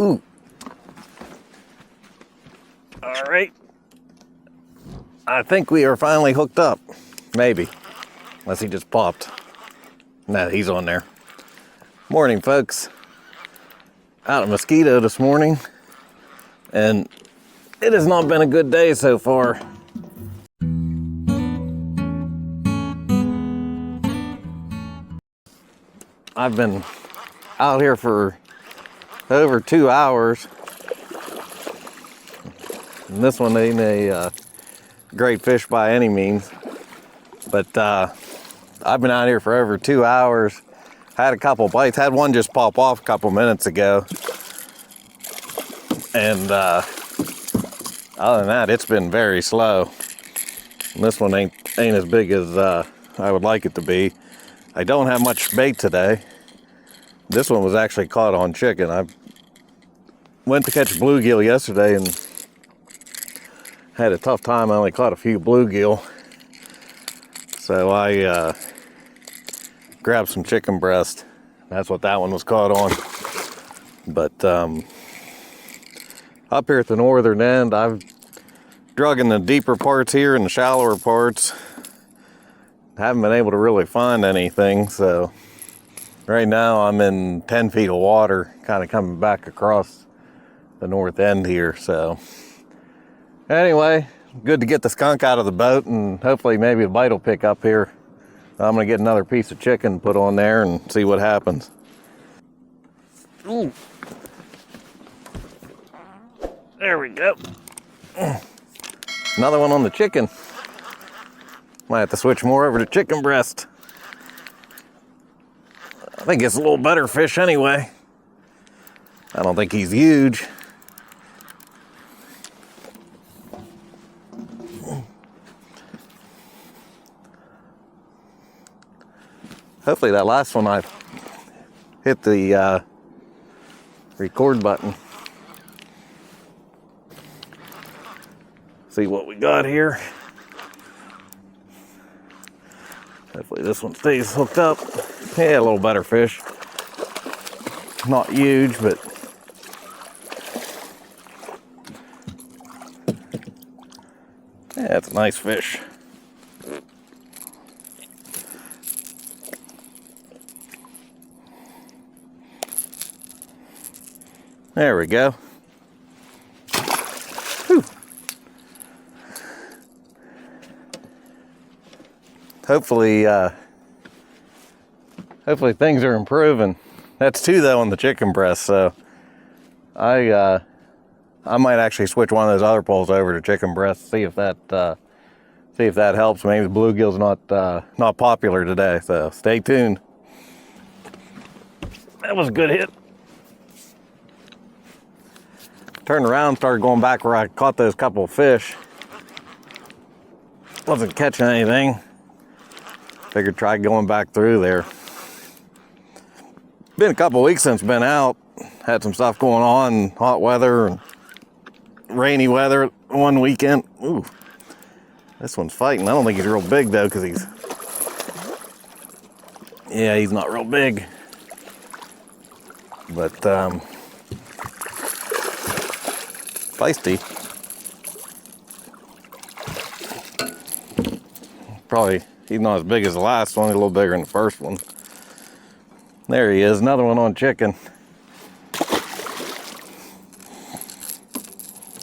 Ooh. All right. I think we are finally hooked up. Maybe. Unless he just popped. No, he's on there. Morning, folks. Out at Mosquito this morning. And it has not been a good day so far. I've been out here for over 2 hours. And this one ain't a great fish by any means. But I've been out here for over 2 hours. Had a couple bites. Had one just pop off a couple minutes ago. And other than that, it's been very slow. And this one ain't as big as I would like it to be. I don't have much bait today. This one was actually caught on chicken. I went to catch bluegill yesterday and had a tough time. I only caught a few bluegill. So I grabbed some chicken breast. That's what that one was caught on. But up here at the northern end, I've drug in the deeper parts here and the shallower parts. Haven't been able to really find anything, so right now I'm in 10 feet of water, kind of coming back across the north end here. So anyway, good to get the skunk out of the boat, and hopefully maybe a bite will pick up here. I'm gonna get another piece of chicken put on there and see what happens. Ooh. There we go. Another one on the chicken. Might have to switch more over to chicken breast. I think it's a little better fish anyway. I don't think he's huge. Hopefully that last one I hit the record button. See what we got here. Hopefully this one stays hooked up. Yeah, a little better fish. Not huge, but yeah, it's a nice fish. There we go. Whew. Hopefully things are improving. That's 2 though on the chicken breast, so I might actually switch one of those other poles over to chicken breast, see if that helps. Maybe the bluegill's not popular today, so stay tuned. That was a good hit. Turned around, started going back where I caught those couple of fish. Wasn't catching anything. Figured try going back through there. Been a couple weeks since been out. Had some stuff going on, hot weather and rainy weather one weekend. Ooh, this one's fighting. I don't think he's real big though, because he's not real big. But feisty. Probably he's not as big as the last one, he's a little bigger than the first one. There he is, another one on chicken.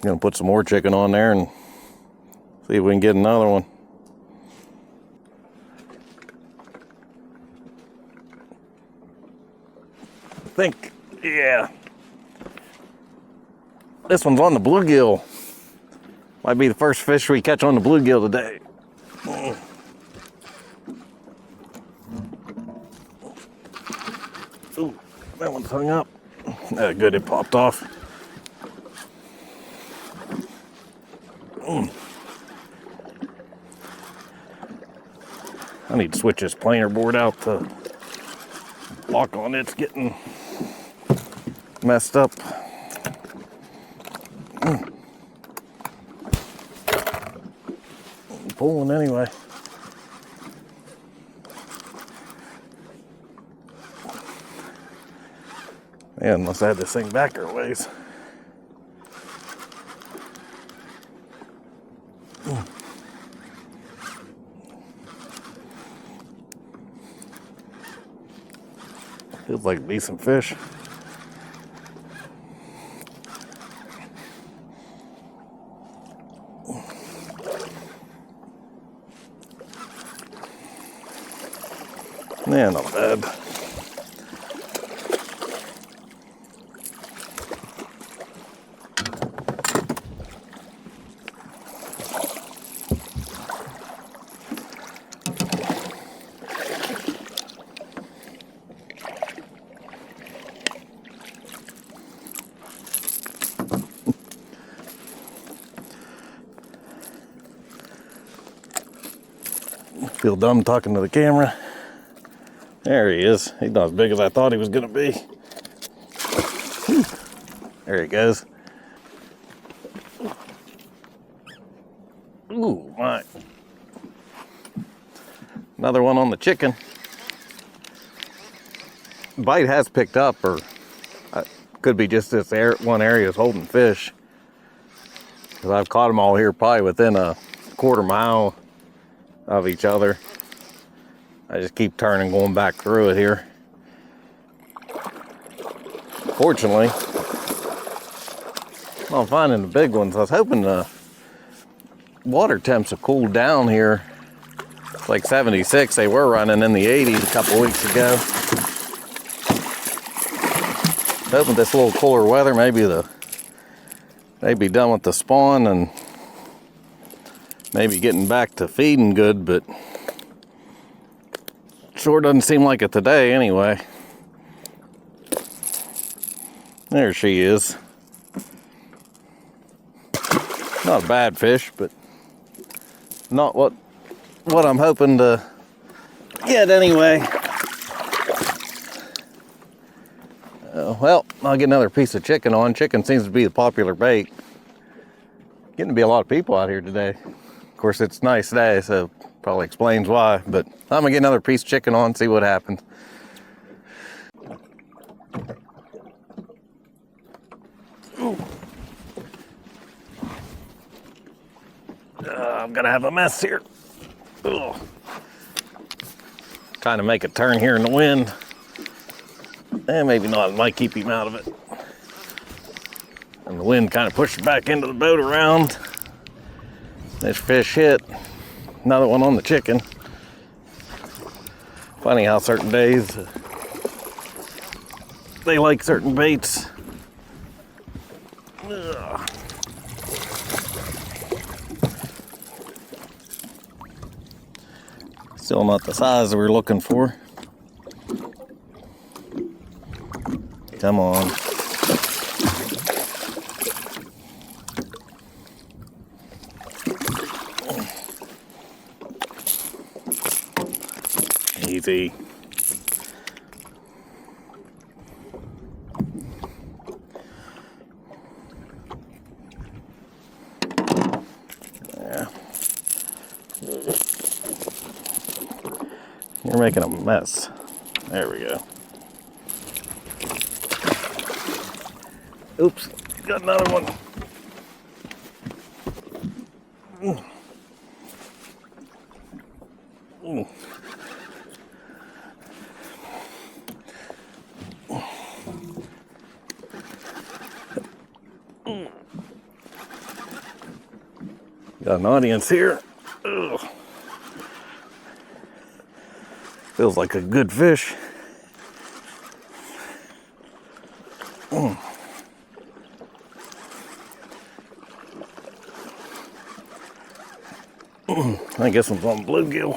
Gonna put some more chicken on there and see if we can get another one. I think, yeah. This one's on the bluegill. Might be the first fish we catch on the bluegill today. Ooh, that one's hung up. Good, it popped off. I need to switch this planer board out. The lock on it's getting messed up. Pulling anyway. Man, must have had this thing back her ways. Feels like a decent fish. Yeah, not bad. Feel dumb talking to the camera. There he is. He's not as big as I thought he was going to be. There he goes. Ooh, my. Another one on the chicken. Bite has picked up, or could be just this one area is holding fish. Because I've caught them all here probably within a quarter mile of each other. I just keep turning, going back through it here. Fortunately, I'm finding the big ones. I was hoping the water temps have cooled down here. It's like 76. They were running in the 80s a couple weeks ago. Hoping this little cooler weather, maybe they'd be done with the spawn and maybe getting back to feeding good, but sure doesn't seem like it today anyway. There she is. Not a bad fish, but not what I'm hoping to get anyway. Well, I'll get another piece of chicken on. Chicken seems to be the popular bait. Getting to be a lot of people out here today. Of course, it's a nice day, so probably explains why. But I'm gonna get another piece of chicken on, see what happens. I'm gonna have a mess here. Ugh. Trying to make a turn here in the wind. And maybe not, it might keep him out of it. And the wind kind of pushed back into the boat around. This fish hit. Another one on the chicken. Funny how certain days they like certain baits. Ugh. Still not the size that we're looking for. Come on. Easy. Yeah. You're making a mess. There we go. Oops, got another one. Ooh. Ooh. Got an audience here. Ugh. Feels like a good fish. I guess this one's on bluegill.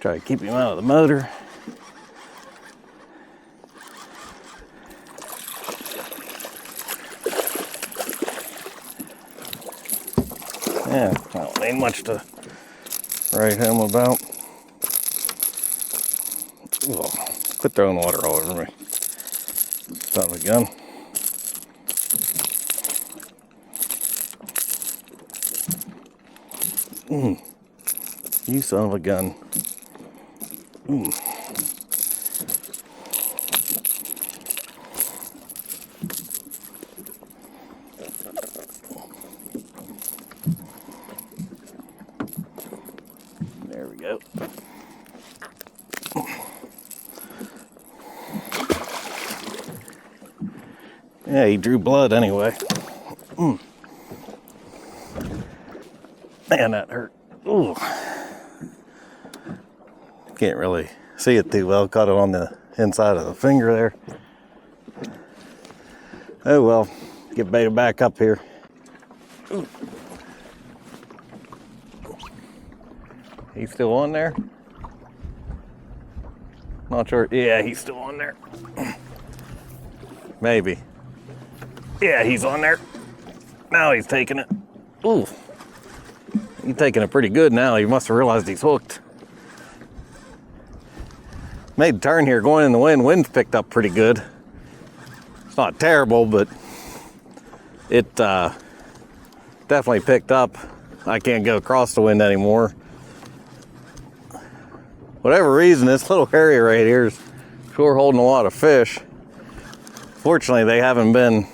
Try to keep him out of the motor. Yeah, I don't need much to write home about. Ugh, quit throwing water all over me. Son of a gun. You son of a gun. There we go. Yeah, he drew blood anyway. Man, that hurt. Ooh. Can't really see it too well. Caught it on the inside of the finger there. Oh well, get baited back up here. Ooh. He's still on there? Not sure. Yeah, he's still on there. Maybe. Yeah, he's on there. Now he's taking it. Ooh. He's taking it pretty good now. He must have realized he's hooked. Made a turn here going in the wind. Wind's picked up pretty good. It's not terrible, but it definitely picked up. I can't go across the wind anymore. Whatever reason, this little area right here is sure holding a lot of fish. Fortunately, they haven't been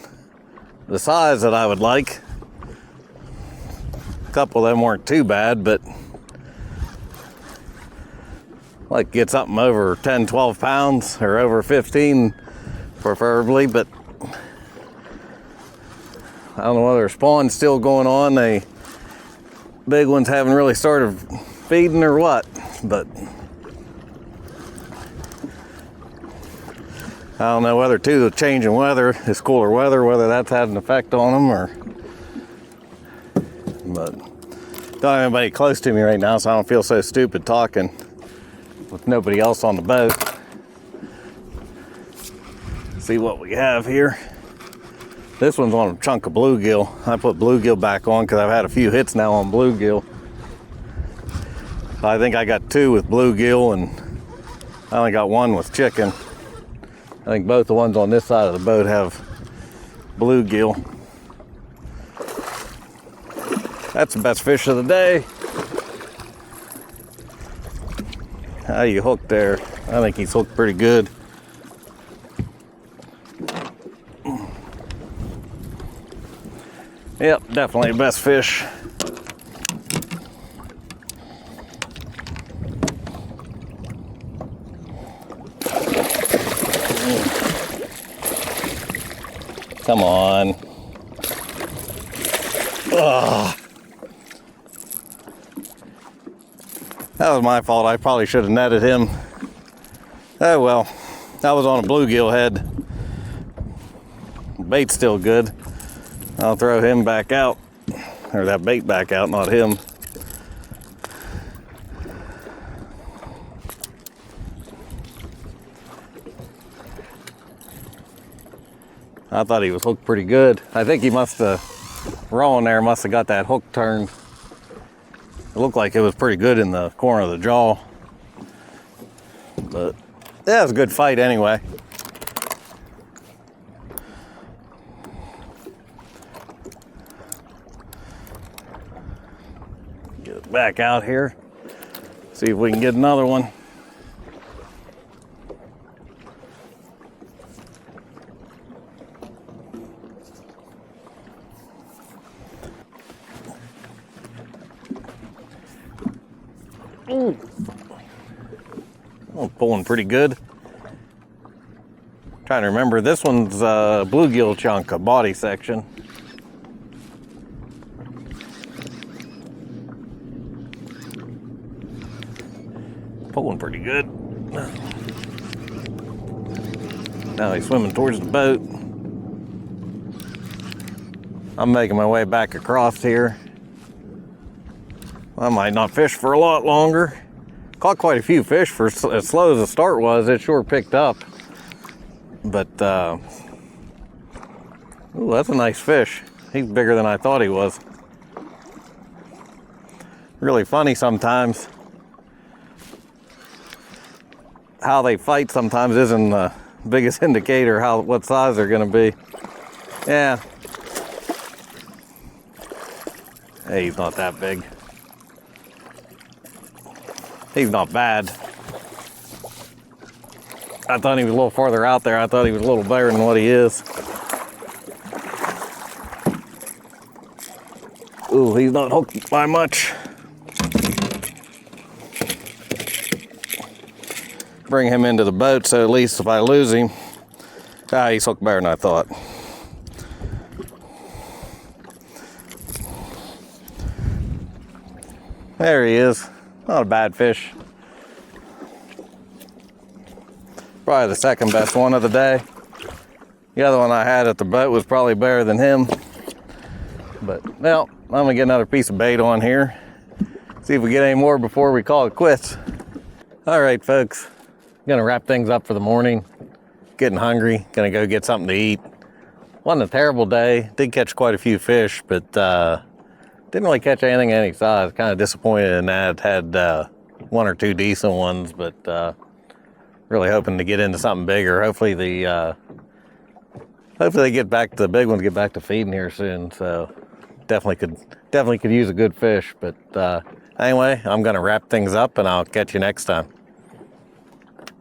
the size that I would like. A couple of them weren't too bad, but like get something over 10, 12 pounds or over 15 preferably, but I don't know whether spawn's still going on. The big ones haven't really started feeding or what, but I don't know whether too the change in weather, this cooler weather, whether that's had an effect on them or, but don't have anybody close to me right now, so I don't feel so stupid talking with nobody else on the boat. See what we have here. This one's on a chunk of bluegill. I put bluegill back on because I've had a few hits now on bluegill. I think I got 2 with bluegill and I only got 1 with chicken. I think both the ones on this side of the boat have bluegill. That's the best fish of the day. How you hooked there? I think he's hooked pretty good. Yep, definitely the best fish. Come on. Ugh. That was my fault. I probably should have netted him. Oh well, that was on a bluegill head. Bait's still good. I'll throw him back out, or that bait back out, not him. I thought he was hooked pretty good. I think he must have, raw in there, must have got that hook turned. It looked like it was pretty good in the corner of the jaw. But yeah, it was a good fight anyway. Get it back out here. See if we can get another one. Ooh. Oh, pulling pretty good. Trying to remember, this one's a bluegill chunk, a body section. Pulling pretty good. Now he's swimming towards the boat. I'm making my way back across here. I might not fish for a lot longer. Caught quite a few fish for as slow as the start was. It sure picked up. But, ooh, that's a nice fish. He's bigger than I thought he was. Really funny sometimes. How they fight sometimes isn't the biggest indicator what size they're gonna be. Yeah. Hey, he's not that big. He's not bad. I thought he was a little farther out there. I thought he was a little better than what he is. Ooh, he's not hooked by much. Bring him into the boat so at least if I lose him, he's hooked better than I thought. There he is. Not a bad fish. Probably the second best one of the day. The other one I had at the boat was probably better than him. But, well, I'm gonna get another piece of bait on here. See if we get any more before we call it quits. All right, folks. Gonna wrap things up for the morning. Getting hungry. Gonna go get something to eat. Wasn't a terrible day. Did catch quite a few fish, but didn't really catch anything any size. Kind of disappointed in that. Had one or two decent ones, but really hoping to get into something bigger. Hopefully the big ones get back to feeding here soon. So definitely could use a good fish. But anyway, I'm gonna wrap things up and I'll catch you next time.